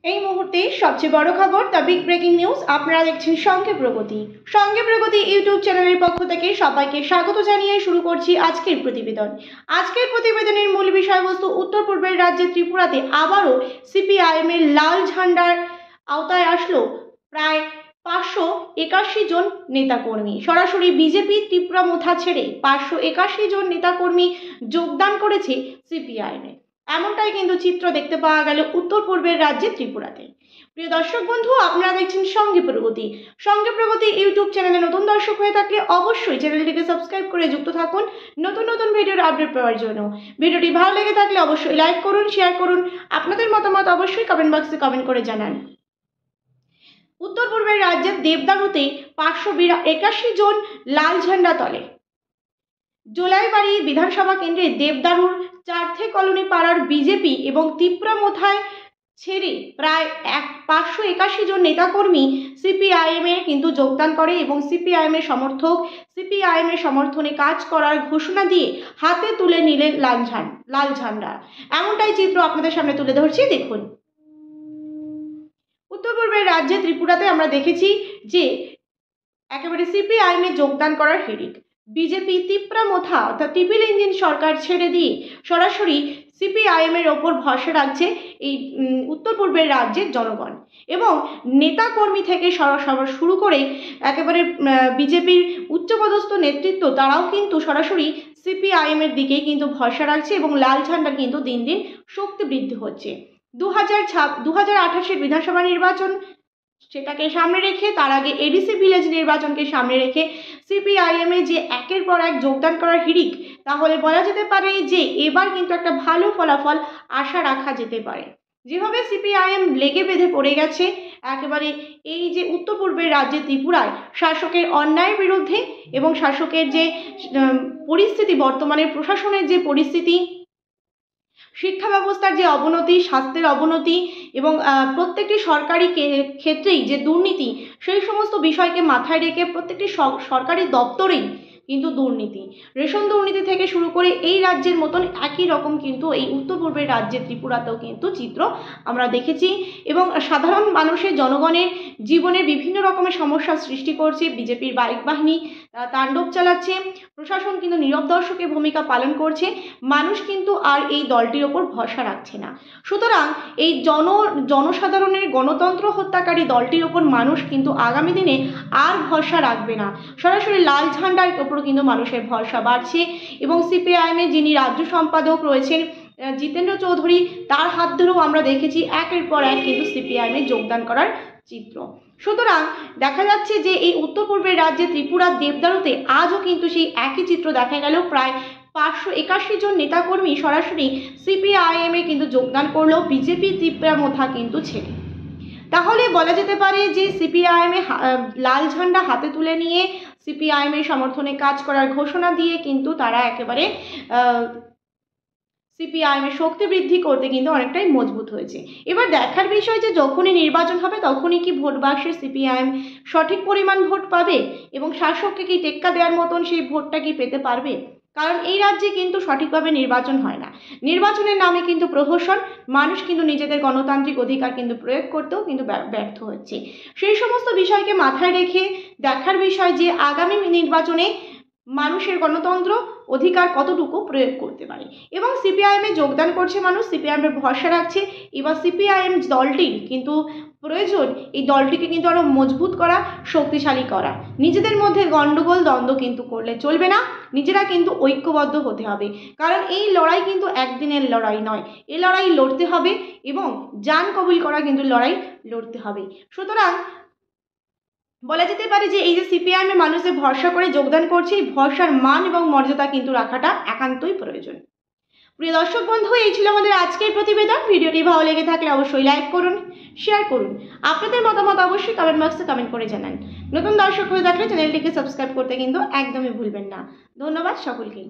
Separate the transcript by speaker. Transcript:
Speaker 1: এই মুহূর্তে সবচেয়ে বড় খবর দ্য বিগ ব্রেকিং নিউজ। আপনারা দেখছেন সঙ্গে প্রগতি। সঙ্গে প্রগতি ইউটিউব চ্যানেলের পক্ষ থেকে সবাইকে স্বাগত জানিয়ে শুরু করছি আজকের প্রতিবেদন। আজকের প্রতিবেদনের মূল বিষয়বস্তু, উত্তর পূর্বের রাজ্যে ত্রিপুরাতে আবারও সিপিআইএমের লাল ঝান্ডার আওতায় আসলো প্রায় 581 জন নেতাকর্মী। সরাসরি বিজেপি ত্রিপুরা মোথা ছেড়ে 581 জন নেতাকর্মী যোগদান করেছে সিপিআইএমে। এমনটাই কিন্তু চিত্র দেখতে পাওয়া গেল উত্তর পূর্বের রাজ্যে ত্রিপুরাতে। প্রিয় দর্শক বন্ধু, আপনারা দেখছেন সঙ্গে প্রগতি। সঙ্গে প্রগতি ইউটিউব চ্যানেলে নতুন দর্শক হয়ে থাকলে অবশ্যই চ্যানেলটিকে সাবস্ক্রাইব করে যুক্ত থাকুন নতুন নতুন ভিডিওর আপডেট পাওয়ার জন্য। ভিডিওটি ভালো লেগে থাকলে অবশ্যই লাইক করুন, শেয়ার করুন, আপনাদের মতামত অবশ্যই কমেন্ট বক্সে কমেন্ট করে জানান। উত্তর পূর্বের রাজ্যের দেবদারুতে 581 জন লাল ঝান্ডা তলে। জোলাইবাড়ি বিধানসভা কেন্দ্রে দেবদারুর চারথে কলোনি পাড়ার বিজেপি এবং ত্রিপুরা মোথায় ছেড়ে প্রায় 581 জন নেতাকর্মী সিপিআইএমে কিন্তু যোগদান করে এবং সিপিআইএমের সমর্থনে কাজ করার ঘোষণা দিয়ে হাতে তুলে নিলেন লাল ঝান্ডা। এমনটাই চিত্র আপনাদের সামনে তুলে ধরছি, দেখুন। উত্তর পূর্বের রাজ্যে ত্রিপুরাতে আমরা দেখেছি যে একেবারে সিপিআইএমে যোগদান করার হিড়িক। বিজেপি ত্রিপুরা মোথা অর্থাৎ ট্রিপল ইঞ্জিন সরকার ছেড়ে দিয়ে সরাসরি সিপিআইএমের ওপর ভরসা রাখছে এই উত্তর পূর্বের রাজ্যের জনগণ এবং নেতাকর্মী থেকে শুরু করে একেবারে বিজেপির উচ্চপদস্থ নেতৃত্ব, তারাও কিন্তু সরাসরি সিপিআইএমের দিকে কিন্তু ভরসা রাখছে এবং লাল ঝান্ডা কিন্তু দিন দিন শক্তি বৃদ্ধি হচ্ছে। 2028 বিধানসভা নির্বাচন সেটাকে সামনে রেখে, তার আগে এডিসি ভিলেজ নির্বাচনকে সামনে রেখে সিপিআইএমে যে একের পর এক যোগদান করার হিড়িক, তাহলে বলা যেতে পারে যে এবার কিন্তু একটা ভালো ফলাফল আশা রাখা যেতে পারে। যেভাবে সিপিআইএম লেগে বেঁধে পড়ে গেছে একেবারে এই যে উত্তর পূর্বের রাজ্যে ত্রিপুরায় শাসকের অন্যায়ের বিরুদ্ধে এবং শাসকের যে পরিস্থিতি, বর্তমানে প্রশাসনের যে পরিস্থিতি, শিক্ষা ব্যবস্থার যে অবনতি, স্বাস্থ্যের অবনতি এবং প্রত্যেকটি সরকারি ক্ষেত্রেই যে দুর্নীতি, সেই সমস্ত বিষয়কে মাথায় রেখে প্রত্যেকটি সরকারি দপ্তরেই কিন্তু দুর্নীতি, রেশন দুর্নীতি থেকে শুরু করে এই রাজ্যের মতন একই রকম কিন্তু এই উত্তর পূর্বের রাজ্যের ত্রিপুরাতেও কিন্তু চিত্র আমরা দেখেছি এবং সাধারণ মানুষের জনগণের জীবনে বিভিন্ন রকমের সমস্যার সৃষ্টি করছে। বিজেপির বাইক বাহিনী তাণ্ডব চালাচ্ছে, প্রশাসন কিন্তু নীরব দর্শকের ভূমিকা পালন করছে, মানুষ কিন্তু আর এই দলটির ওপর ভরসা রাখছে না। সুতরাং এই জনসাধারণের গণতন্ত্র হত্যাকারী দলটির ওপর মানুষ কিন্তু আগামী দিনে আর ভরসা রাখবে না। সরাসরি লাল ঝান্ডার ওপর কিন্তু মানুষের ভরসা বাড়ছে এবং সিপিআইএমের যিনি রাজ্য সম্পাদক রয়েছেন জিতেন্দ্র চৌধুরী, তার হাত ধরেও আমরা দেখেছি একের পর এক কিন্তু সিপিআইএমে যোগদান করার চিত্র। সুতরাং দেখা যাচ্ছে যে এই উত্তর পূর্বের রাজ্যে ত্রিপুরার দেবদারুতে আজও কিন্তু সেই একই চিত্র দেখা গেল। প্রায় 581 জন নেতাকর্মী সরাসরি সিপিআইএমে কিন্তু যোগদান করলো বিজেপি ত্রিপুরা মোথা কিন্তু ছেড়ে। তাহলে বলা যেতে পারে যে সিপিআইএমে লাল ঝান্ডা হাতে তুলে নিয়ে সিপিআইএমের সমর্থনে কাজ করার ঘোষণা দিয়ে কিন্তু তারা একেবারে সিপিআইএমের শক্তি বৃদ্ধি করতে কিন্তু অনেকটাই মজবুত হয়েছে। এবার দেখার বিষয় যে যখনই নির্বাচন হবে তখনই কি ভোট বাক্সে সিপিআইএম সঠিক পরিমাণ ভোট পাবে এবং শাসককে কি টেক্কা দেওয়ার মতন সেই ভোটটা কি পেতে পারবে। কারণ এই রাজ্যে কিন্তু সঠিকভাবে নির্বাচন হয় না, নির্বাচনের নামে কিন্তু প্রহসন, মানুষ কিন্তু নিজেদের গণতান্ত্রিক অধিকার কিন্তু প্রয়োগ করতেও কিন্তু ব্যর্থ হচ্ছে। সেই সমস্ত বিষয়কে মাথায় রেখে দেখার বিষয় যে আগামী নির্বাচনে মানুষের গণতন্ত্র অধিকার কতটুকু প্রয়োগ করতে পারে এবং সিপিআইএমে যোগদান করছে মানুষ, সিপিআইএমের ভরসা রাখছে। এবার সিপিআইএম দলটির কিন্তু প্রয়োজন এই দলটিকে কিন্তু আরও মজবুত করা, শক্তিশালী করা। নিজেদের মধ্যে গণ্ডগোল দ্বন্দ্ব কিন্তু করলে চলবে না, নিজেরা কিন্তু ঐক্যবদ্ধ হতে হবে। কারণ এই লড়াই কিন্তু একদিনের লড়াই নয়, এই লড়াই লড়তে হবে এবং জান কবুল করা কিন্তু লড়াই লড়তে হবে। সুতরাং বলা যেতে পারে যে এই যে সিপিআইএমে মানুষের ভরসা করে যোগদান করছে, এই ভরসার মান এবং মর্যাদা কিন্তু রাখাটা একান্তই প্রয়োজন। প্রিয় দর্শক বন্ধু, এই ছিল আমাদের আজকের প্রতিবেদন। ভিডিওটি ভালো লেগে থাকলে অবশ্যই লাইক করুন, শেয়ার করুন, আপনাদের মতামত অবশ্যই কমেন্ট বক্সে কমেন্ট করে জানান। নতুন দর্শক হয়ে থাকলে চ্যানেলটিকে সাবস্ক্রাইব করতে কিন্তু একদমই ভুলবেন না। ধন্যবাদ সকলকেই।